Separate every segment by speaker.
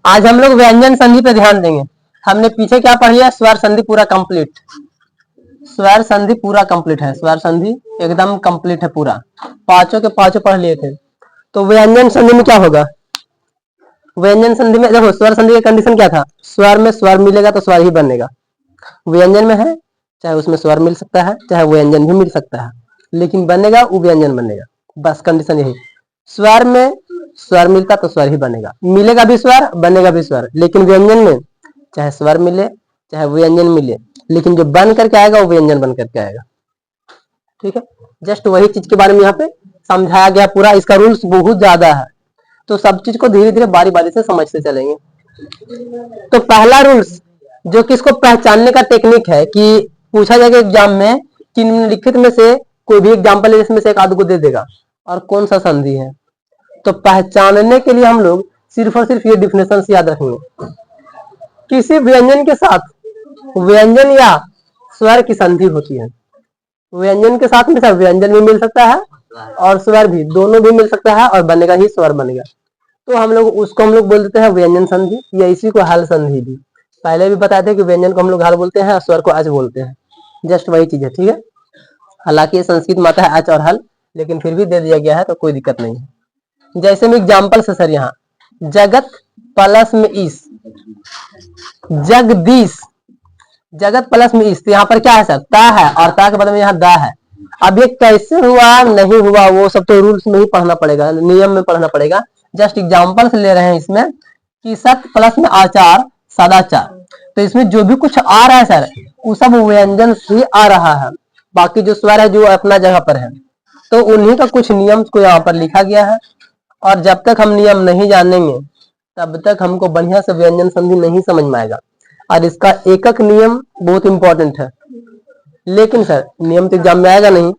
Speaker 1: आज हम लोग व्यंजन संधि पे ध्यान देंगे। हमने पीछे क्या पढ़ लिया? स्वर संधि पूरा कंप्लीट। स्वर संधि पूरा कंप्लीट है, स्वर संधि एकदम कंप्लीट है पूरा, पांचों के पांचों पढ़ लिए थे। तो व्यंजन संधि में क्या होगा? व्यंजन संधि में देखो, स्वर संधि का कंडीशन क्या था? स्वर में स्वर मिलेगा तो स्वर ही बनेगा। व्यंजन में है, चाहे उसमें स्वर मिल सकता है, चाहे व्यंजन भी मिल सकता है, लेकिन बनेगा वो व्यंजन बनेगा। बस कंडीशन यही। स्वर में स्वर मिलता तो स्वर ही बनेगा, मिलेगा भी स्वर, बनेगा भी स्वर। लेकिन व्यंजन में चाहे स्वर मिले चाहे व्यंजन मिले, लेकिन जो बन करके आएगा वो व्यंजन बन करके आएगा। ठीक है, जस्ट वही चीज के बारे में यहाँ पे समझाया गया पूरा। इसका रूल्स बहुत ज्यादा है, तो सब चीज को धीरे धीरे बारी बारी से समझते चलेंगे। तो पहला रूल्स जो कि इसको पहचानने का टेक्निक है कि पूछा जाएगा एग्जाम में कि निम्नलिखित में से कोई भी एग्जाम्पल इसमें से एक आध को दे देगा और कौन सा संधि है। तो पहचानने के लिए हम लोग सिर्फ और सिर्फ ये डिफिनेशन याद रखेंगे। किसी व्यंजन के साथ व्यंजन या स्वर की संधि होती है। व्यंजन के साथ में सब व्यंजन भी मिल सकता है और स्वर भी, दोनों भी मिल सकता है और बनेगा ही स्वर बनेगा। तो हम लोग उसको हम लोग बोल देते हैं व्यंजन संधि, या इसी को हल संधि भी। पहले भी बताए थे कि व्यंजन को हम लोग हल बोलते हैं और स्वर को अच बोलते हैं। जस्ट वही चीज है, ठीक है। हालांकि ये संस्कृत में आता है अच और हल, लेकिन फिर भी दे दिया गया है तो कोई दिक्कत नहीं है। जैसे में एग्जाम्पल से सर, यहाँ जगत प्लस में ईस, जगदीश, जगत प्लस में ईस, तो यहाँ पर क्या है सर? ता है और ता के बदले में यहाँ दा है। अब ये कैसे हुआ नहीं हुआ वो सब तो रूल्स में ही पढ़ना पड़ेगा, नियम में पढ़ना पड़ेगा। जस्ट एग्जाम्पल से ले रहे हैं इसमें कि सत प्लस में आचार सदाचार, तो इसमें जो भी कुछ आ रहा है सर वो सब व्यंजन से आ रहा है। बाकी जो स्वर है जो अपना जगह पर है, तो उन्हीं का कुछ नियम को यहाँ पर लिखा गया है। और जब तक हम नियम नहीं जानेंगे तब तक हमको बढ़िया से व्यंजन संधि नहीं समझ में आएगा। और इसका एक एक नियम बहुत इंपॉर्टेंट है। लेकिन सर नियम तो एग्जाम में आएगा नहीं,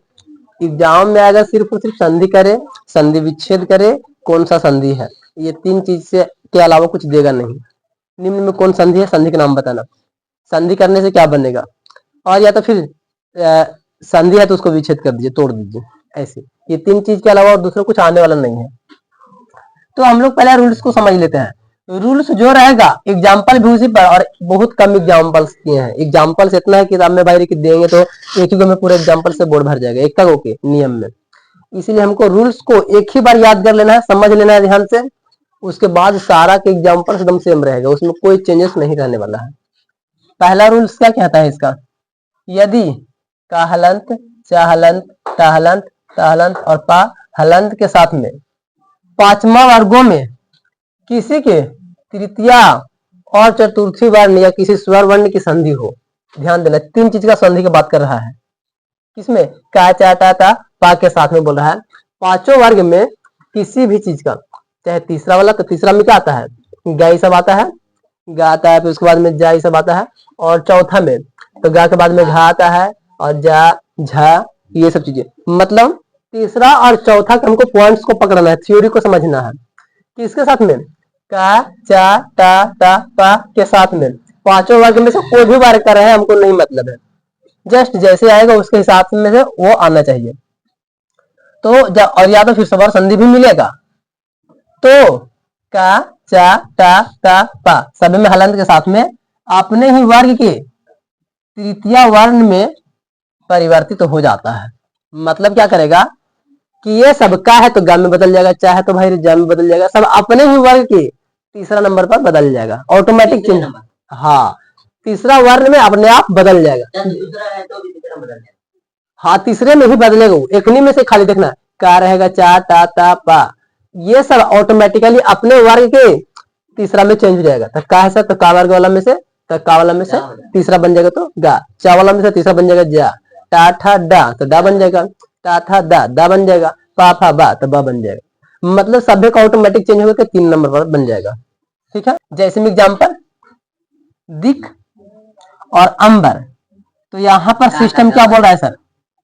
Speaker 1: एग्जाम में आएगा सिर्फ और सिर्फ संधि करे, संधि विच्छेद करे, कौन सा संधि है, ये तीन चीज से के अलावा कुछ देगा नहीं। निम्न में कौन संधि है, संधि का नाम बताना, संधि करने से क्या बनेगा, और या तो फिर संधि है तो उसको विच्छेद कर दीजिए, तोड़ दीजिए। ऐसे ये तीन चीज के अलावा और दूसरा कुछ आने वाला नहीं है। तो हम लोग पहले रूल्स को समझ लेते हैं। रूल्स जो रहेगा एग्जाम्पल भी उसी पर, और बहुत कम एग्जाम्पल्स किए हैं। एग्जाम्पल्स इतना है किताब में बाहर की देंगे तो एक ही में पूरे एग्जाम्पल से बोर्ड भर जाएगा एक तक ओके नियम में। इसीलिए हमको रूल्स को एक ही बार याद कर लेना है, समझ लेना है ध्यान से। उसके बाद सारा के एग्जाम्पल एकदम सेम रहेगा, उसमें कोई चेंजेस नहीं रहने वाला है। पहला रूल्स क्या कहता है इसका? यदि का हलंत, चाहलंत, टाहलंत, ताहलंत और पा हलंत के साथ में पांचवा वर्गों में किसी के तृतीया और चतुर्थी वर्ण या किसी स्वर वर्ण की संधि हो। ध्यान देना, तीन चीज का संधि की बात कर रहा है। किसमें? का, चा, टा, ता, पा के साथ में बोल रहा है। पांचों वर्ग में किसी भी चीज का, चाहे तीसरा वाला, तो तीसरा में क्या आता है? गा ये सब आता है, गा आता है, फिर उसके बाद में जा ये सब आता है। और चौथा में तो गा के बाद में घा आता है और जा, झा, ये सब चीजें। मतलब तीसरा और चौथा के हमको पॉइंट्स को पकड़ना है, थ्योरी को समझना है। किसके साथ में? का, चा, टा, ता, पा के साथ में। पांचों वर्ग में से कोई भी वर्ग कर रहे हैं हमको नहीं मतलब है, जस्ट जैसे आएगा उसके हिसाब में से वो आना चाहिए। तो और या तो फिर स्वर संधि भी मिलेगा। तो का, चा, टा, ता, पा सभी में हलंत के साथ में अपने ही वर्ग के तृतीया वर्ण में परिवर्तित हो जाता है। मतलब क्या करेगा कि ये सबका है तो गा में बदल जाएगा, चाहे तो भाई जा में बदल जाएगा, सब अपने ही वर्ग के तीसरा नंबर पर बदल जाएगा, ऑटोमेटिक चेंज। हाँ, तीसरा वर्ण में अपने आप बदल जाएगा। हाँ, तीसरे में ही बदलेगा, एकनी में से खाली देखना का रहेगा, चा, टा, ता, पा, ये सब ऑटोमेटिकली अपने वर्ग के तीसरा में चेंज हो जाएगा। तो का है सर? तो का वर्ग वाला में से, तो का वाला में से तीसरा बन जाएगा तो गा, चा वाला में से तीसरा बन जाएगा जा, टा, ठा, डा तो डा बन जाएगा, टा, था, दा बन जाएगा, पा, फा, बा तो बा बन जाएगा। मतलब सभी का ऑटोमेटिक चेंज होकर 3 नंबर पर बन जाएगा। ठीक है, जैसे में एग्जाम्पल दिख और अंबर, तो यहाँ पर सिस्टम क्या बोल रहा है सर?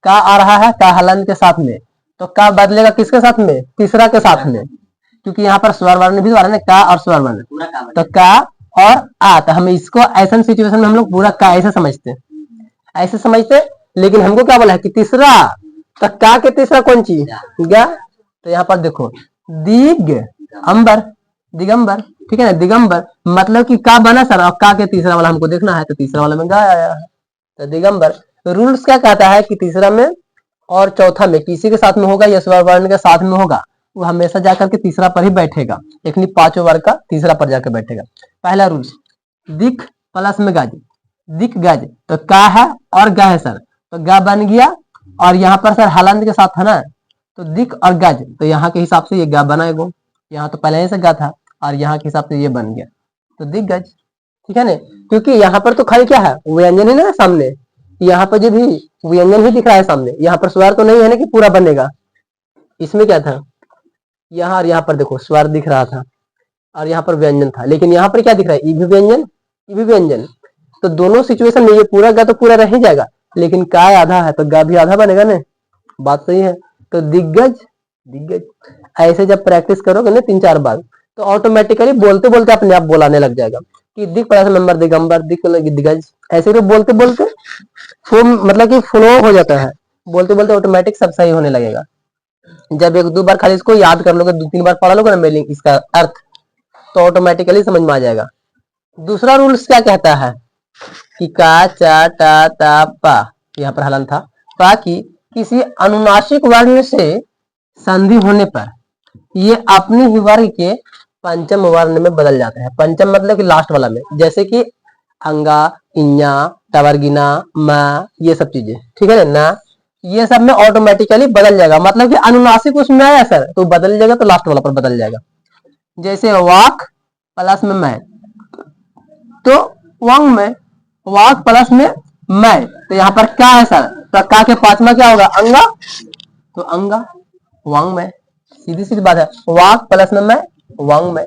Speaker 1: का आ रहा है का हलंत के साथ में, तो का बदलेगा किसके साथ में? तीसरा के साथ में, क्योंकि यहाँ पर स्वर वर्ण भी आ रहा है, का और स्वर वर्ण, तो का और आ। तो हम इसको ऐसा सिचुएशन में हम लोग पूरा का ऐसे समझते, ऐसे समझते। लेकिन हमको क्या बोला है कि तीसरा, तो का के तीसरा कौन चीज? गा। तो यहाँ पर देखो दीग अंबर, दिगंबर, ठीक है ना, दिगंबर मतलब कि का बना सर, और का के तीसरा वाला हमको देखना है, तो तीसरा वाला में गा आया है, तो दिगंबर। रूल्स क्या कहता है कि तीसरा में और चौथा में किसी के साथ में होगा या स्वर वर्ण के साथ में होगा, वो हमेशा जाकर के तीसरा पर ही बैठेगा, एक नहीं पांचों वर्ग का तीसरा पर जाकर बैठेगा। पहला रूल्स, दिख प्लस में गज, दिख गज, तो का है और गा है सर, तो गा बन गया, और यहाँ पर सर हलंत के साथ है ना, तो दिख और गज, तो यहाँ के हिसाब से ये गा बना है, यहाँ तो पहले से गा था, और यहाँ के हिसाब से ये बन गया, तो दिग्गज, ठीक है ना, क्योंकि यहाँ पर तो खाली क्या है, व्यंजन है ना सामने, यहाँ पर जो भी व्यंजन ही दिख रहा है सामने, यहाँ पर स्वर तो नहीं है ना कि पूरा बनेगा, इसमें क्या था, यहाँ और यहाँ पर देखो स्वर दिख रहा था, और यहाँ पर व्यंजन था, लेकिन यहाँ पर क्या दिख रहा है, ई भी व्यंजन, ई भी व्यंजन, तो दोनों सिचुएशन में ये पूरा गा तो पूरा रह ही जाएगा, लेकिन काय आधा है तो गा भी आधा बनेगा ना, बात सही है। तो दिग्गज, दिग्गज, ऐसे जब प्रैक्टिस करोगे ना 3-4 बार, तो ऑटोमेटिकली बोलते बोलते अपने आप बोलाने लग जाएगा कि दिख प्लस नंबर दिगंबर, दिख दिग्गज, ऐसे तो बोलते बोलते मतलब कि फ्लो हो जाता है, बोलते बोलते ऑटोमेटिक सब सही होने लगेगा। जब 1-2 बार खाली इसको याद कर लोगे, 2-3 बार पढ़ा लोगे ना मीनिंग, इसका अर्थ, तो ऑटोमेटिकली समझ में आ जाएगा। दूसरा रूल्स क्या कहता है कि का चा टा ता पा, यहाँ पर हलन था, पा की किसी अनुनासिक वर्ण से संधि होने पर ये अपने ही वर्ग के पंचम वर्ण में बदल जाते हैं। पंचम मतलब कि लास्ट वाला में, जैसे कि अंगा, इन्या, टवर्गिना, मा, ये सब चीजें, ठीक है ना, ये सब में ऑटोमेटिकली बदल जाएगा, मतलब कि अनुनासिक उसमें आया सर तो बदल जाएगा, तो लास्ट वाला पर बदल जाएगा। जैसे वाक प्लस में मैं, तो वांग में, वाक प्लस में मैं, तो यहाँ पर क्या है सर, तो का के पांचवा क्या होगा, अंगा, तो अंगा, वांग में, सीधी सीधी बात है, वाक प्लस में मैं, वांग में,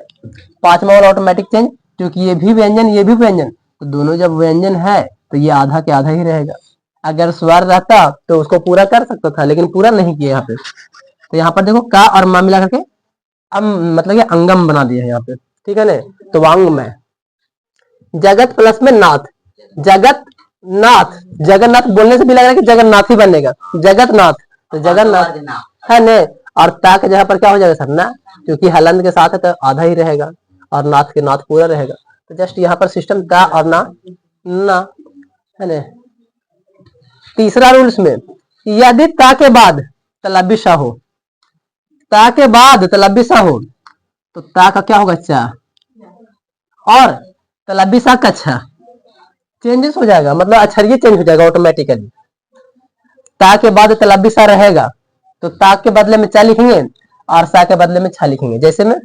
Speaker 1: पांचवा वाला ऑटोमेटिक चेंज, क्योंकि ये भी व्यंजन ये भी व्यंजन, तो दोनों जब व्यंजन है तो ये आधा के आधा ही रहेगा। अगर स्वर रहता तो उसको पूरा कर सकता था, लेकिन पूरा नहीं किया यहाँ पे, तो यहाँ पर देखो का और मा मिला करके मतलब ये अंगम बना दिया है यहाँ पे, ठीक है ना, तो वांग में। जगत प्लस में नाथ, जगत नाथ, जगन्नाथ बोलने से भी लग रहा है कि जगन्नाथ ही बनेगा, जगत नाथ, तो जगन्नाथ है ने, और ता के जगह पर क्या हो जाएगा सर, ना, क्योंकि हलंत के साथ है तो आधा ही रहेगा, और नाथ के नाथ पूरा रहेगा, तो जस्ट यहाँ पर सिस्टम ता और ना है ना। तीसरा रूल्स में, यदि ता के बाद तलबिशा हो, ता के बाद तलबिशा हो, तो ता का क्या होगा, चा, और तलबिशा का छा, चेंजेस हो जाएगा, मतलब अक्षरीय चेंज हो जाएगा ऑटोमेटिकली। ता के बाद तलबिशा रहेगा, तो ता के बदले में चा लिखेंगे, और सा के बदले में छा लिखेंगे, जैसे में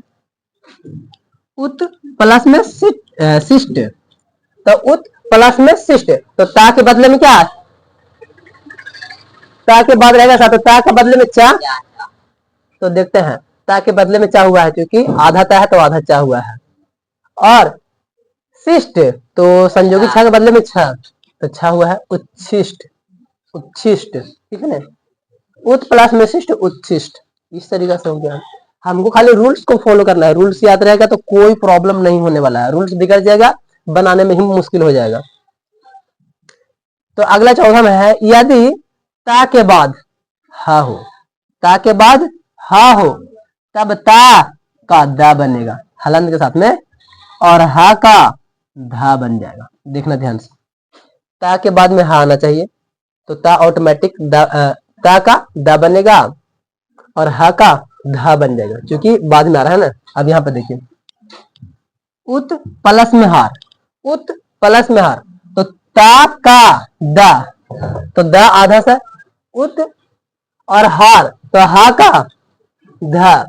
Speaker 1: उत प्लस में शिष्ट, तो उत प्लस में शिष्ट, तो ता के बदले में क्या, ता के बाद रहेगा सा, तो ता के बदले में चा, तो देखते हैं ता के बदले में चा हुआ है, क्योंकि आधा ता है तो आधा चा हुआ है, और शिष्ट तो संयोगी छा के बदले में छा, तो छा हुआ है उच्छिष्ट, उच्छिष्ट, ठीक है ना, उत प्लस में शिष्ट, उच्छिष्ट, इस तरीके से हो गया। हमको खाली रूल्स को फॉलो करना है, रूल्स याद रहेगा तो कोई प्रॉब्लम नहीं होने वाला है, रूल्स बिगड़ जाएगा बनाने में ही मुश्किल हो जाएगा। तो अगला चौथा में है, यदि ता के बाद हा हो, ता के बाद हा हो, तब ता का दा बनेगा हलंत के साथ में, और हा का धा बन जाएगा, देखना ध्यान से, ता के बाद में हा आना चाहिए, तो ता ऑटोमेटिक ता का दा बनेगा, और हा का धा बन जाएगा, क्योंकि बाद में आ रहा है ना। अब यहाँ पर देखिए, उत प्लस में हार, उत प्लस में हार, तो ता का दा, तो दा आधा सा, उत और हार, तो हा का धा,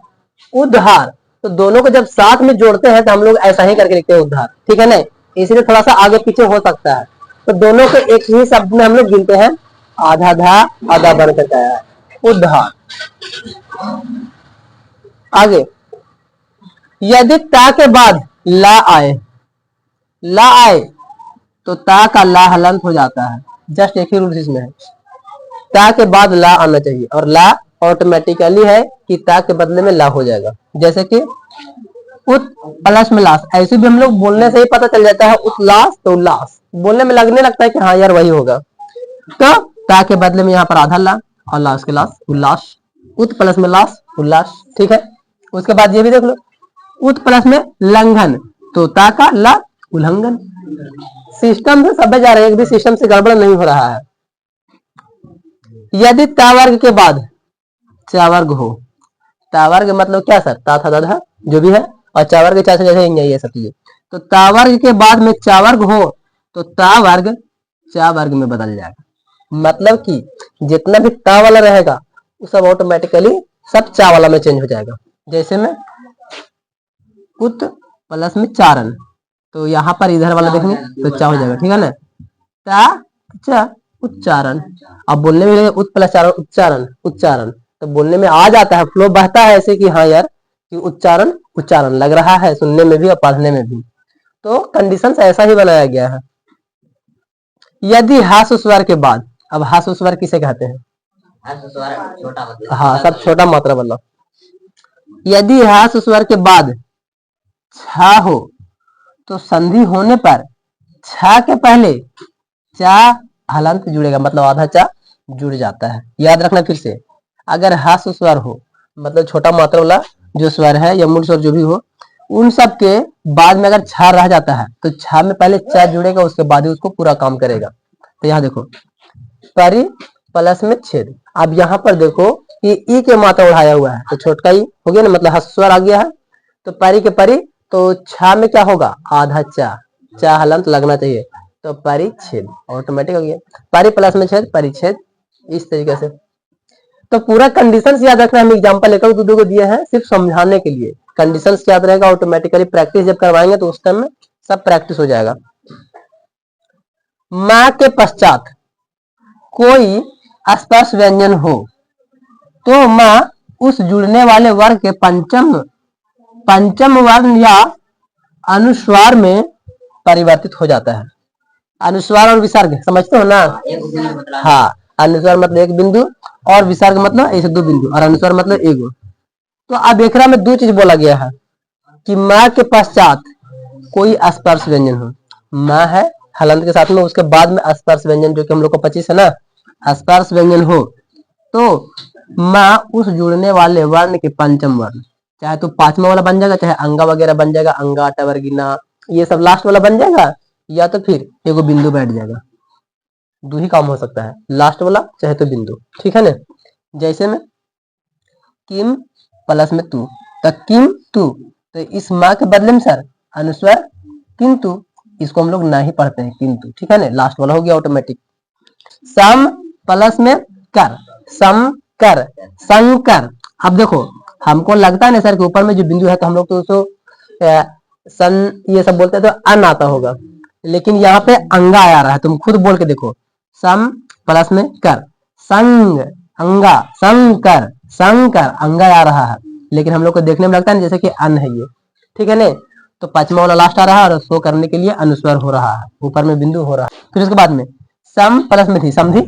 Speaker 1: उद्धार, तो दोनों को जब साथ में जोड़ते हैं तो हम लोग ऐसा ही करके लिखते हैं उद्धार, ठीक है ना, इसलिए थोड़ा सा आगे पीछे हो सकता है, तो दोनों को एक ही शब्द में हम लोग गिनते हैं, आधा धा आधा बन करके आया है, उद्धार। आगे, यदि ता के बाद ला आए, ला आए, तो ता का ला हलंत हो जाता है, जस्ट एक ही रूल इसमें है, ता के बाद ला आना चाहिए, और ला ऑटोमेटिकली है कि ता के बदले में ला हो जाएगा, जैसे कि उत प्लस में लाश, ऐसे भी हम लोग बोलने से ही पता चल जाता है, उतलास तो उल्लास, बोलने में लगने लगता है कि हाँ यार वही होगा, तो ता के बदले में यहाँ पर आधा ला, और लाश के लाश उल्लास, उत प्लस में लाश उल्लास, ठीक है। उसके बाद ये भी देख लो, उत प्लस में लंघन, तो ता का ला उल्लंघन। सिस्टम से सब जा रहे हैं, एक भी सिस्टम से गड़बड़ नहीं हो रहा है। यदि ता वर्ग के बाद चा वर्ग हो, ता वर्ग मतलब क्या सर, ता था दादा जो भी है, और चा वर्ग चा से जैसे ये सब चीजें, तो ता वर्ग के बाद में चा वर्ग हो तो ता वर्ग चा वर्ग में बदल जाएगा। मतलब कि जितना भी ता वाला रहेगा वो सब ऑटोमेटिकली सब चा वाला में चेंज हो जाएगा। जैसे में उत प्लस में चारण, तो यहाँ पर इधर वाला देखेंगे तो चा हो जाएगा, ठीक है ना, ता चा उच्चारण। अब बोलने में उत प्लस चारण उच्चारण उच्चारण, तो बोलने में आ जाता है, फ्लो बहता है ऐसे कि हाँ यार कि उच्चारण उच्चारण लग रहा है सुनने में भी और पढ़ने में भी। तो कंडीशन ऐसा ही बनाया गया है। यदि हास स्वर के बाद, अब हास स्वर किसे कहते हैं, हाँ सब छोटा मात्रा वाला। यदि हास स्वर के बाद छा हो तो संधि होने पर छा के पहले चा हलंत जुड़ेगा, मतलब आधा चा जुड़ जाता है। याद रखना फिर से, अगर हास स्वर हो मतलब छोटा मात्रा वाला जो स्वर है या मूल स्वर जो भी हो, उन सब के बाद में अगर छा रह जाता है तो छा में पहले चा जुड़ेगा, उसके बाद ही उसको पूरा काम करेगा। तो यहाँ देखो परि प्लस में छेद, अब यहाँ पर देखो कि ई के मात्रा उठाया हुआ है तो छोटका ई हो गया ना, मतलब हास स्वर आ गया है। तो परि के परि, तो छा में क्या होगा, आधा चा, चा हलंत लगना चाहिए, तो परिच्छेद ऑटोमेटिक हो गया। परि प्लस में छेद परिच्छेद, इस तरीके से। तो पूरा कंडीशंस याद रखना, हम एग्जांपल लेकर दो को दिए हैं सिर्फ समझाने के लिए। कंडीशंस याद रहेगा ऑटोमेटिकली, प्रैक्टिस जब करवाएंगे तो उस टाइम में सब प्रैक्टिस हो जाएगा। मां के पश्चात कोई स्पर्श व्यंजन हो तो मां उस जुड़ने वाले वर्ग के पंचम वर्ण या अनुस्वार में परिवर्तित हो जाता है। अनुस्वार और विसर्ग समझते हो ना, हाँ अनुस्वार मतलब एक बिंदु और विसर्ग मतलब ऐसे दो बिंदु और अनुस्वार मतलब एक। तो अब एकरा में दो चीज बोला गया है कि मां के पश्चात कोई स्पर्श व्यंजन हो, मां है हलंत के साथ में, उसके बाद में स्पर्श व्यंजन जो कि हम लोग को 25 है ना, स्पर्श व्यंजन हो तो मां उस जुड़ने वाले वर्ण के पंचम वर्ण, चाहे तो पांचवा वाला बन जाएगा, चाहे अंगा वगैरह बन जाएगा, अंगा टवर्गिना ये सब लास्ट वाला बन जाएगा, या तो फिर एगो बिंदु बैठ जाएगा। दो ही काम हो सकता है, लास्ट वाला चाहे तो बिंदु, ठीक है ना। जैसे में किम प्लस में तू, तो किम तू, तो इस माँ के बदले में सर अनुस्वार किंतु, इसको हम लोग ना ही पढ़ते हैं किंतु, ठीक है ना, लास्ट वाला हो गया ऑटोमेटिक। सम प्लस में कर, सम कर संकर। अब देखो हमको लगता है ना सर के ऊपर में जो बिंदु है तो हम लोग तो उसको सन ये सब बोलते हैं तो अन आता होगा, लेकिन यहाँ पे अंगा आ रहा है, तुम खुद बोल के देखो, सम प्लस में कर संग अंगा संकर संकर अंगा आ रहा है, लेकिन हम लोग को देखने में लगता है जैसे कि अन है ये, ठीक है ना। तो पांचवा वाला लास्ट आ रहा है और शो करने के लिए अनुस्वर हो रहा है, ऊपर में बिंदु हो रहा है। फिर उसके बाद में सम प्लस में धी, समझी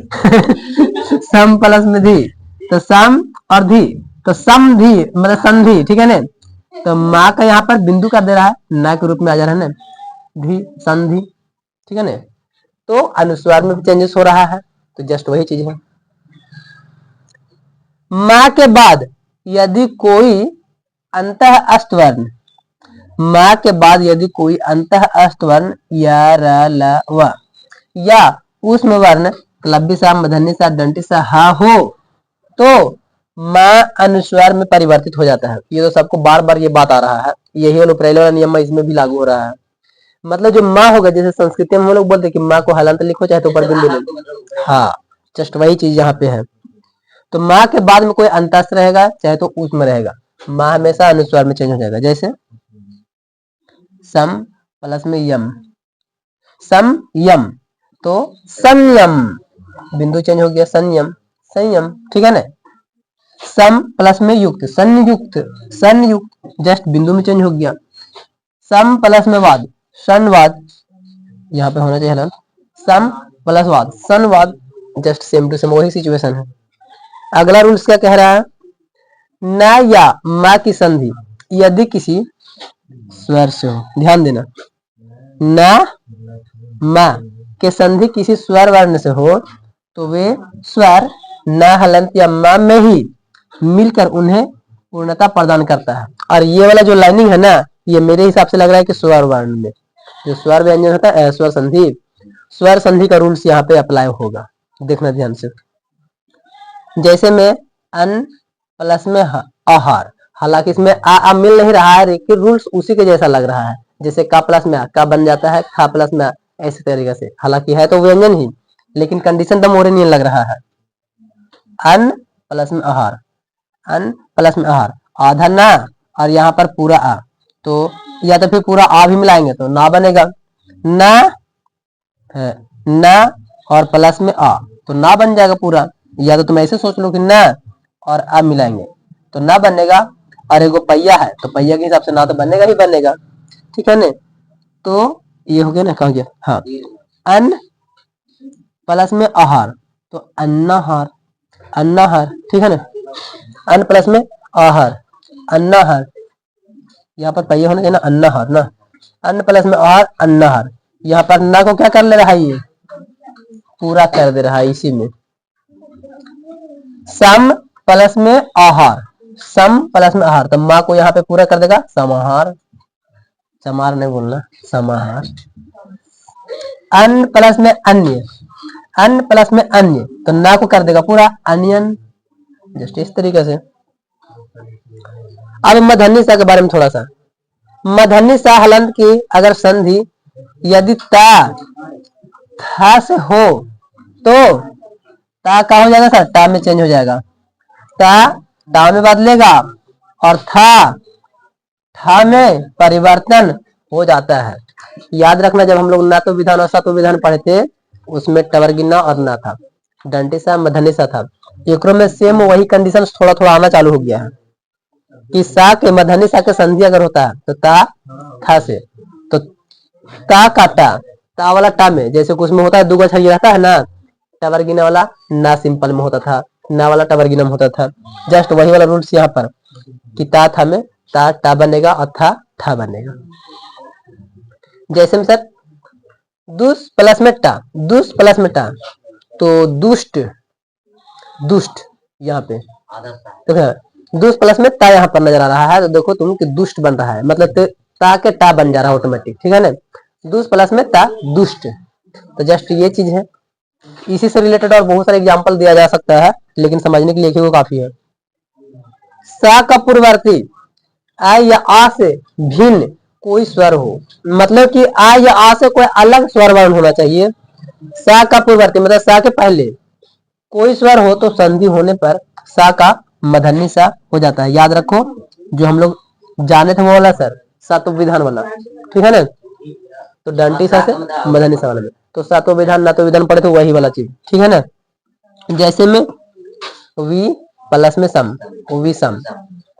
Speaker 1: सम प्लस में धी, तो सम और धी, तो समधी मतलब संधि, ठीक है ना। तो माँ का यहाँ पर बिंदु कर दे रहा है, ना के रूप में आ जा रहा है ना, धी संधि, ठीक है ना। तो अनुस्वार में भी चेंजेस हो रहा है, तो जस्ट वही चीज है। माँ के बाद यदि कोई अंतः अष्टवर्ण, माँ के बाद यदि कोई अंतः अष्टवर्ण या र ल व या ऊष्म वर्ण क्लब्बी सा मधन्य सा दंटी सा हा हो तो माँ अनुस्वार में परिवर्तित हो जाता है। ये तो सबको बार बार ये बात आ रहा है, यही अनुप्रैल वाला नियम इसमें भी लागू हो रहा है। मतलब जो माँ होगा, जैसे संस्कृत में हम लोग बोलते हैं कि माँ को हलंत लिखो चाहे तो ऊपर बिंदु लिखो, हाँ जस्ट वही चीज यहाँ पे है। तो माँ के बाद में कोई अंतस्थ रहेगा चाहे तो ऊष्म रहेगा, माँ हमेशा अनुस्वार में चेंज हो जाएगा। जैसे सम प्लस में यम, सम यम, तो संयम बिंदु चेंज हो गया, संयम संयम, ठीक है ना। सम प्लस में युक्त संयुक्त संयुक्त, जस्ट बिंदु में चेंज हो गया। सम प्लस में वाद संवाद, यहाँ पे होना चाहिए ना, सम प्लस वाद संवाद, जस्ट सेम टू सेम वही सिचुएशन है। अगला रूल्स क्या कह रहा है, न या माँ की संधि यदि किसी स्वर से हो, ध्यान देना, न माँ के संधि किसी स्वर वर्ण से हो तो वे स्वर न हलंत या माँ में ही मिलकर उन्हें पूर्णता प्रदान करता है। और ये वाला जो लाइनिंग है ना, ये मेरे हिसाब से लग रहा है कि स्वर वर्ण में जो स्वर व्यंजन होता है, स्वर संधि का रूल्स यहाँ पे अप्लाई होगा। देखना ध्यान से, जैसे में अन प्लस में आहार, हालांकि इसमें आ मिल नहीं रहा है, लेकिन रूल्स उसी के जैसा लग रहा है। जैसे का प्लस में का बन जाता है खा प्लस में, ऐसे तरीके से, हालांकि है तो व्यंजन ही, लेकिन कंडीशन तो मोरेनियन लग रहा है। अन प्लस में आहार, अन प्लस में आहार, आधा ना और यहाँ पर पूरा आ, तो या तो फिर पूरा आ भी मिलाएंगे तो ना बनेगा, ना है ना और प्लस में आ तो ना बन जाएगा पूरा। या तो तुम ऐसे सोच लो कि ना और आ मिलाएंगे तो ना बनेगा, और एगो पहिया है तो पहिया के हिसाब से ना तो बनेगा ही बनेगा, ठीक है ना। तो ये हो गया ना, कहा गया, हाँ, अन प्लस में आहार तो अन्नाहार, अन्नाहार, ठीक है ना। अन प्लस में आहार, अन्नाहार, यहाँ पर पहिया होना चाहिए ना, अन्नाहार ना, अन्न प्लस में आहार, अन्नाहार। यहाँ पर ना को क्या कर ले रहा है, ये पूरा कर दे रहा है इसी में। सम प्लस में आहार, सम प्लस में आहार, तो माँ को यहाँ पे पूरा कर देगा, समाहार, समार नहीं बोलना, समाहार। अन्न प्लस में अन्य, अन्न प्लस में अन्य, तो ना को कर देगा पूरा, अनियन, जस्ट इस तरीके से। अब मध्यान्ह सा के बारे में थोड़ा सा, मध्यान्ह सा हलंत की अगर संधि यदि ता था से हो तो ता का हो जाएगा सर, ता में चेंज हो जाएगा, ता में बदलेगा और था में परिवर्तन हो जाता है। याद रखना, जब हम लोग ना तो विधान और सत्व विधान पढ़े थे उसमें टवर्गिना और ना था, दंटिसा मध्यान्ह था, एक में सेम वही कंडीशन थोड़ा थोड़ा आना चालू हो गया है कि सा के मध्यान्ह सा के संधि अगर होता है तो ता था से, तो ता का ता वाला टा में जैसे कुछ में होता है दूगो छड़ी रहता है ना, टवर्गिना वाला ना सिंपल में होता था, ना वाला टवर्गिना में होता था, जस्ट वही वाला रूल्स यहाँ पर कि था में ता बनेगा और था बनेगा। जैसे में सर दुष्ट प्लस में टा, दुष्ट प्लस में टा, तो दुष्ट, दुष्ट यहाँ पे देखो दुष्ट प्लस में ता यहाँ पर नजर आ रहा है, तो देखो तुम कि दुष्ट बन रहा है, मतलब ता के टा बन जा रहा है ऑटोमेटिक, ठीक है ना। दुष्ट प्लस में ता दुष्ट, तो जस्ट ये चीज है। इसी से रिलेटेड और बहुत सारे एग्जांपल दिया जा सकता है, लेकिन समझने के लिए वो काफी है। सा का पूर्ववर्ती आ या आ से भिन्न कोई स्वर हो, मतलब कि आ या आ से कोई अलग स्वर वर्ण होना चाहिए। सा का पूर्ववर्ती मतलब सा के पहले कोई स्वर हो तो संधि होने पर सा का मध्यान्ह सा हो जाता है। याद रखो जो हम लोग जाने थे वो वाला सर सातों विधान वाला, ठीक है ना, तो डंटी सा से मध्यान्ह सा वाला में, तो सातों विधान ना तो विधान पढ़े तो वही वाला चीज, ठीक है ना। जैसे में वी प्लस में सम, वी सम,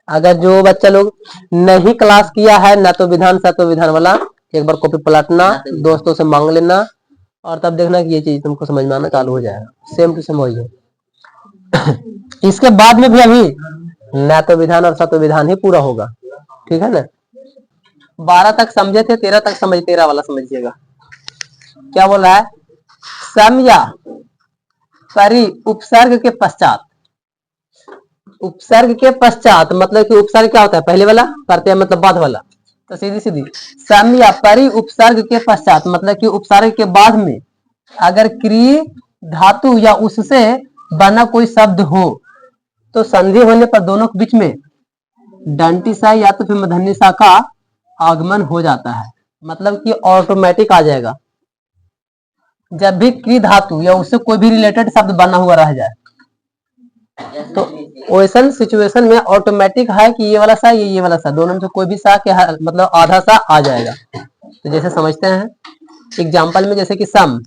Speaker 1: अगर जो बच्चा लोग नहीं क्लास किया है ना तो विधान सातों विधान वाला, एक बार कॉपी पलटना, दोस्तों से मांग लेना और तब देखना कि ये चीज तुमको समझ में आना चालू हो जाएगा, सेम टू सेम वही है। इसके बाद में भी अभी ना तो विधान और सातों विधान ही पूरा होगा, ठीक है ना। 12 तक समझे थे, 13 तक समझ, 13 वाला समझिएगा क्या बोल रहा है। सम या परि उपसर्ग के पश्चात, उपसर्ग के पश्चात मतलब कि उपसर्ग क्या होता है, पहले वाला, प्रत्यय मतलब बाद वाला, तो सीधी सीधी सम या परि उपसर्ग के पश्चात मतलब कि उपसर्ग के बाद में अगर क्रिय धातु या उससे बना कोई शब्द हो तो संधि होने पर दोनों के बीच में डंटी सा या तो फिर मध्यान्ह सा का आगमन हो जाता है, मतलब कि ऑटोमेटिक आ जाएगा। जब भी क्रिय धातु या उससे कोई भी रिलेटेड शब्द बना हुआ रह जाए तो वैसन सिचुएशन में ऑटोमेटिक है कि ये वाला सा ये वाला सा, दोनों में से कोई भी सा के मतलब आधा सा आ जाएगा। तो जैसे समझते हैं एग्जाम्पल में, जैसे कि सम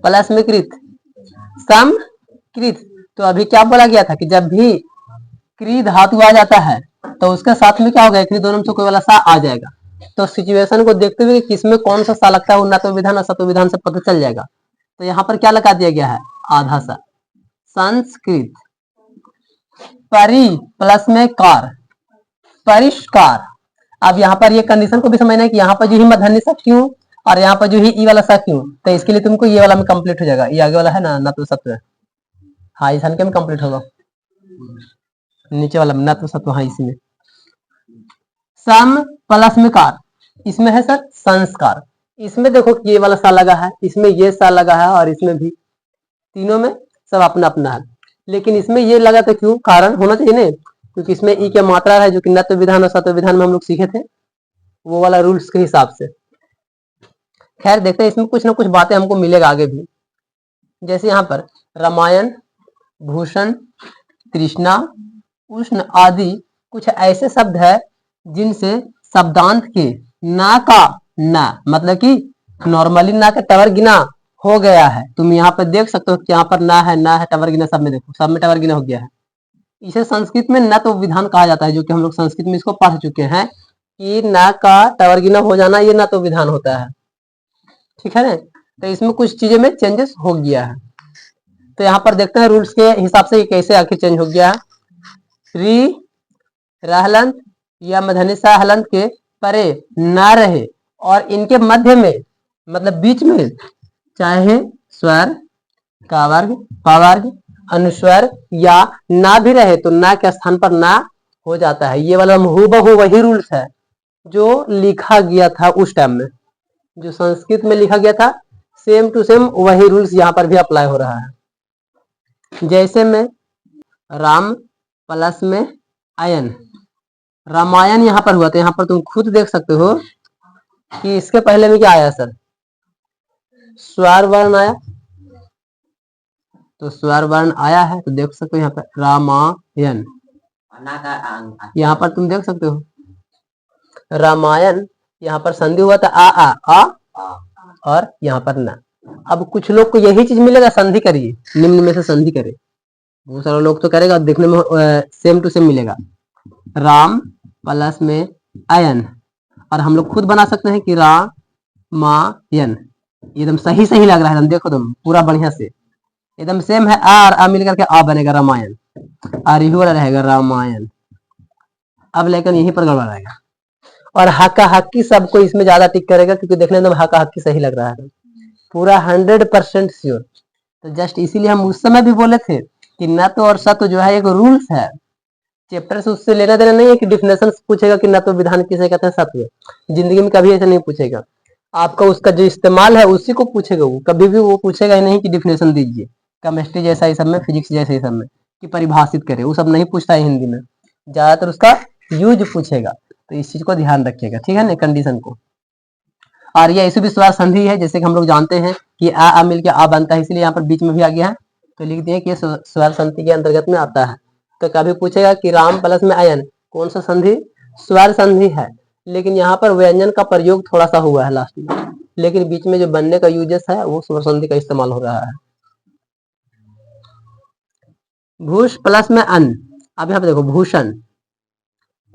Speaker 1: प्लस में कृत, सम कृत, तो अभी क्या बोला गया था कि जब भी क्रिय धातु आ जाता है तो उसके साथ में क्या होगा, क्रिय दोनों में से कोई वाला सा आ जाएगा। तो सिचुएशन को देखते हुए किसमें कौन सा सा लगता है ना तो विधान और सत्व विधान से पता चल जाएगा। तो यहाँ पर क्या लगा दिया गया है, आधा सा। संस्कृत परि प्लस में कार, परिष्कार। अब यहाँ पर ये कंडीशन को भी समझना है कि यहाँ पर जो ही मध्यान्ह सा क्यों और यहाँ पर जो ही ई वाला सा क्यों, तो इसके लिए तुमको ये वाला में कंप्लीट हो जाएगा, ये आगे वाला है ना तो सत्व, हाँ इस हल्के में कंप्लीट होगा। नीचे वाला न तो सत्व, हाँ इसमें सम प्लस में कार, इसमें है सर संस्कार। इसमें देखो ये वाला सा लगा है, इसमें ये सा लगा है, और इसमें भी, तीनों में सब अपना अपना है। लेकिन इसमें ये लगा तो क्यों, कारण होना चाहिए ना, क्योंकि इसमें ई के मात्रा है जो कि नत्व विधान और सत्व विधान में हम लोग सीखे थे, वो वाला रूल्स के हिसाब से। खैर देखते हैं, इसमें कुछ ना कुछ बातें हमको मिलेगा आगे भी। जैसे यहाँ पर रामायण, भूषण, तृष्णा, उष्ण आदि कुछ ऐसे शब्द है जिनसे शब्दांत के ना का ना, मतलब कि नॉर्मली ना का टवर गिना हो गया है। तुम यहाँ पर देख सकते हो कि यहाँ पर ना है टवर गिना, सब में देखो, सब में टवर गिना हो गया है। इसे संस्कृत में न तो विधान कहा जाता है, जो कि हम लोग संस्कृत में इसको पढ़ चुके हैं कि ना का टवर गिना हो जाना ये न तो विधान होता है, ठीक है ना। तो इसमें कुछ चीजें में चेंजेस हो गया है। तो यहाँ पर देखते हैं रूल्स के हिसाब से कैसे आखिर चेंज हो गया है। री रहलंत या मधनिसा हलंत के परे ना रहे और इनके मध्य में, मतलब बीच में, चाहे स्वर का वर्ग, पवर्ग, अनुस्वर या ना भी रहे तो ना के स्थान पर ना हो जाता है। ये वाला हूबहू वही रूल्स है जो लिखा गया था उस टाइम में, जो संस्कृत में लिखा गया था, सेम टू सेम वही रूल्स यहाँ पर भी अप्लाई हो रहा है। जैसे में राम प्लस में आयन, रामायण यहाँ पर हुआ, तो यहाँ पर तुम खुद देख सकते हो कि इसके पहले में क्या आया सर, स्वर वर्ण आया। तो स्वर वर्ण आया है, तो देख सकते हो यहाँ पर रामायण, यहाँ पर तुम देख सकते हो रामायण, यहाँ पर संधि हुआ था आ और यहाँ पर ना। अब कुछ लोग को यही चीज मिलेगा, संधि करिए, निम्न में से संधि करे, बहुत सारे लोग तो करेगा, देखने में सेम टू सेम मिलेगा, राम प्लस में आयन, और हम लोग खुद बना सकते हैं कि रामायण, एकदम सही सही लग रहा है, देखो तुम पूरा बढ़िया से एकदम सेम है। आ और आ मिल करके आ बनेगा रामायण, और यही वाला रहेगा रामायण। अब लेकिन यहीं पर गड़बड़ रहेगा, और हक्का हक्की सबको इसमें ज्यादा टिक करेगा, क्योंकि देखने में हक्का हक्की सही लग रहा है, पूरा 100% श्योर। तो जस्ट इसीलिए हम उस समय भी बोले थे कि न तो और सत्व जो है एक रूल्स है, चैप्टर से उससे लेना देना नहीं है कि डिफिनेशन पूछेगा कि न तो विधान किसे कहते हैं, सत्व जिंदगी में कभी ऐसा नहीं पूछेगा। आपका उसका जो इस्तेमाल है उसी को पूछेगा, वो कभी भी वो पूछेगा ही नहीं कि डिफिनेशन दीजिए, केमिस्ट्री जैसा ही सब में, फिजिक्स जैसे ही सब में कि परिभाषित करे, वो सब नहीं पूछता है हिंदी में, ज्यादातर उसका यूज पूछेगा। तो इस चीज को ध्यान रखिएगा, ठीक है ना, कंडीशन को। और ये ऐसे भी स्वर संधि है, जैसे कि हम लोग जानते हैं कि आ मिलकर आ बनता है, इसलिए यहाँ पर बीच में भी आ गया है, तो लिख दिए कि ये स्वर संधि के अंतर्गत में आता है। तो कभी पूछेगा कि राम प्लस में आयन कौन सा संधि, स्वर संधि है, लेकिन यहाँ पर व्यंजन का प्रयोग थोड़ा सा हुआ है लास्ट में, लेकिन बीच में जो बनने का यूजेस है वो स्वर संधि का इस्तेमाल हो रहा है। भूष प्लस में अन, अब यहाँ पर देखो भूषण,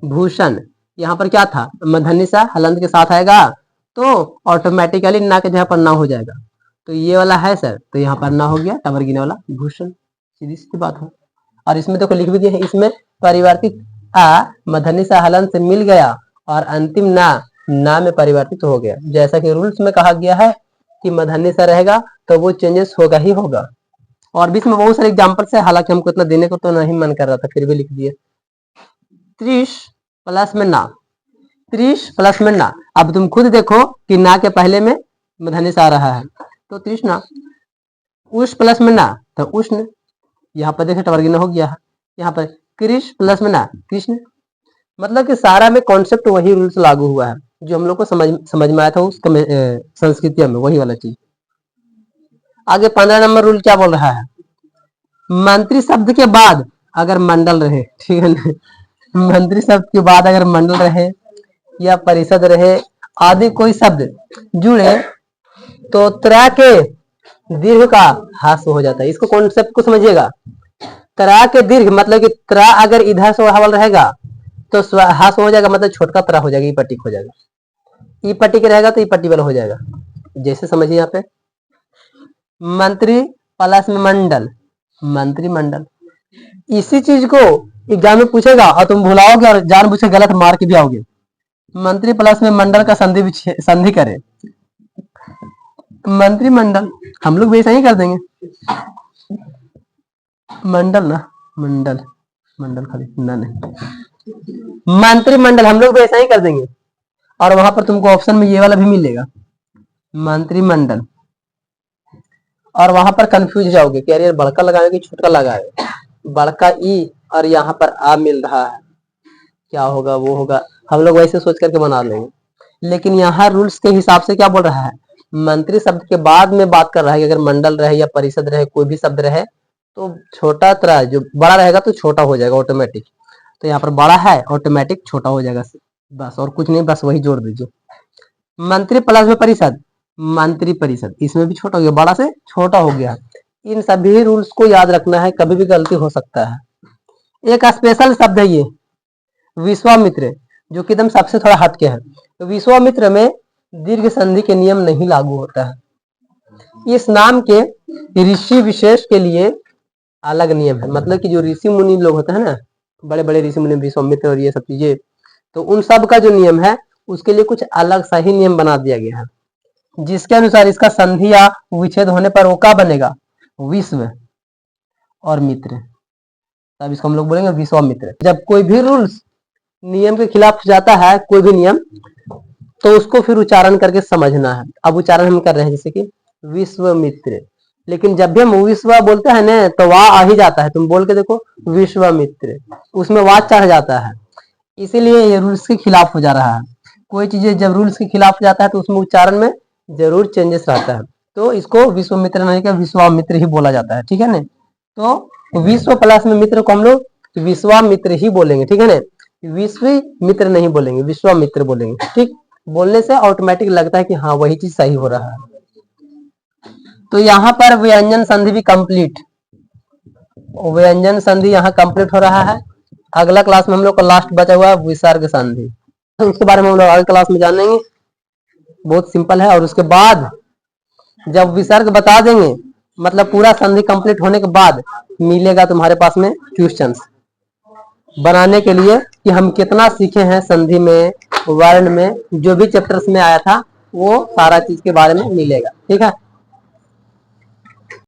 Speaker 1: भूषण यहाँ पर क्या था, मधनी सा हलंत के साथ आएगा तो ऑटोमेटिकली ना के जगह पर ना हो जाएगा, तो ये वाला है सर, तो यहाँ पर ना हो गया, टवर गिने वाला भूषण, सीधी सी बात है। और इसमें देखो लिख भी दिया है, इसमें परिवर्तित आ मधनी सा हलंत से मिल गया और अंतिम ना में परिवर्तित हो गया, जैसा कि रूल्स में कहा गया है कि मधनी सा रहेगा तो वो चेंजेस होगा ही होगा। और भी इसमें बहुत सारे एग्जाम्पल है, हालांकि हमको इतना देने को तो नहीं मन कर रहा था, फिर भी लिख दिए। 30 प्लस में ना, 30 प्लस में ना, अब तुम खुद देखो कि ना के पहले में मधनिस आ रहा है, तो तृष्णा। उष्ण प्लस में ना, तो उष्ण, यहाँ पर देखो टवर्गिना हो गया है, यहाँ पर कृष्ण प्लस में ना, कृष्ण, मतलब कि सारा में कॉन्सेप्ट वही रूल्स लागू हुआ है जो हम लोग को समझ में आया था उस संस्कृति में, वही वाला चीज। आगे 15 नंबर रूल क्या बोल रहा है, मंत्री शब्द के बाद अगर मंडल रहे, ठीक है ना, मंत्री शब्द के बाद अगर मंडल रहे या परिषद रहे आदि कोई शब्द जुड़े तो त्रा के दीर्घ का ह्रास हो जाता है। इसको कॉन्सेप्ट को समझिएगा, त्रा के दीर्घ मतलब कि त्रा अगर इधर से हवल रहेगा तो ह्रास हो जाएगा, मतलब छोटका त्रा हो जाएगा, ई पट्टी हो जाएगा, ई पट्टी के रहेगा तो ई पट्टी वाला हो जाएगा। जैसे समझिए यहाँ पे मंत्री प्लस में मंडल, मंत्रिमंडल, इसी चीज को एग्जाम में पूछेगा और तुम भुलाओगे और जानबूझ के गलत मार के भी आओगे। मंत्री प्लस में मंडल का संधि करे, मंत्रिमंडल, हम लोग भी ऐसा ही कर देंगे, मंडल ना, मंडल मंडल खाली ना, नहीं मंत्रिमंडल हम लोग भी ऐसा ही कर देंगे। और वहां पर तुमको ऑप्शन में ये वाला भी मिलेगा, मंत्रिमंडल। और वहां पर कंफ्यूज जाओगे कि अरे बड़का लगाए कि छोटा लगाए, बड़का ई और यहाँ पर आ मिल रहा है, क्या होगा वो होगा, हम लोग वैसे सोच करके बना लेंगे। लेकिन यहाँ रूल्स के हिसाब से क्या बोल रहा है, मंत्री शब्द के बाद में बात कर रहा है कि अगर मंडल रहे या परिषद रहे, कोई भी शब्द रहे तो छोटा तरह, जो बड़ा रहेगा तो छोटा हो जाएगा ऑटोमेटिक। तो यहाँ पर बड़ा है ऑटोमेटिक छोटा हो जाएगा बस, और कुछ नहीं, बस वही जोड़ दीजिए। मंत्री प्लस में परिषद, मंत्री परिषद, इसमें भी छोटा हो गया, बड़ा से छोटा हो गया। इन सभी रूल्स को याद रखना है, कभी भी गलती हो सकता है। एक स्पेशल शब्द है ये विश्वामित्र, जो कि एकदम सबसे थोड़ा हटके है। तो विश्वामित्र में दीर्घ संधि के नियम नहीं लागू होता है। इस नाम के ऋषि विशेष के लिए अलग नियम है, मतलब कि जो ऋषि मुनि लोग होते हैं ना, बड़े बड़े ऋषि मुनि, विश्वामित्र और ये सब चीजें, तो उन सब का जो नियम है उसके लिए कुछ अलग सा ही नियम बना दिया गया है, जिसके अनुसार इसका संधि या विच्छेद होने पर वो क्या बनेगा, विश्व और मित्र, तब इसको हम लोग बोलेंगे विश्वामित्र। जब कोई भी रूल्स नियम के खिलाफ जाता है, कोई भी नियम, तो उसको फिर उच्चारण करके समझना है। अब उच्चारण हम कर रहे हैं जैसे कि विश्वामित्र, लेकिन जब भी हम विश्व बोलते हैं ना तो वाह आ ही जाता है, तुम बोल के देखो विश्वामित्र, उसमें वाह चढ़ जाता है, इसीलिए ये रूल्स के खिलाफ हो जा रहा है। कोई चीजें जब रूल्स के खिलाफ जाता है तो उसमें उच्चारण में जरूर चेंजेस रहता है, तो इसको विश्वामित्र नहीं क्या विश्वामित्र ही बोला जाता है, ठीक है ना। तो विश्व प्लस में मित्र को हम लोग विश्वामित्र ही बोलेंगे, ठीक है ना, विश्व मित्र नहीं बोलेंगे, विश्वामित्र बोलेंगे। ठीक, बोलने से ऑटोमेटिक लगता है कि हाँ वही चीज सही हो रहा है। तो यहाँ पर व्यंजन संधि भी कंप्लीट, व्यंजन संधि यहाँ कंप्लीट हो रहा है। अगला क्लास में हम लोग का लास्ट बचा हुआ है विसर्ग संधि, उसके बारे में हम लोग अगले क्लास में जानेंगे। बहुत सिंपल है। और उसके बाद जब विसर्ग बता देंगे, मतलब पूरा संधि कंप्लीट होने के बाद मिलेगा तुम्हारे पास में क्वेश्चंस बनाने के लिए कि हम कितना सीखे हैं संधि में, वर्ण में, जो भी चैप्टर्स में आया था वो सारा चीज के बारे में मिलेगा, ठीक है।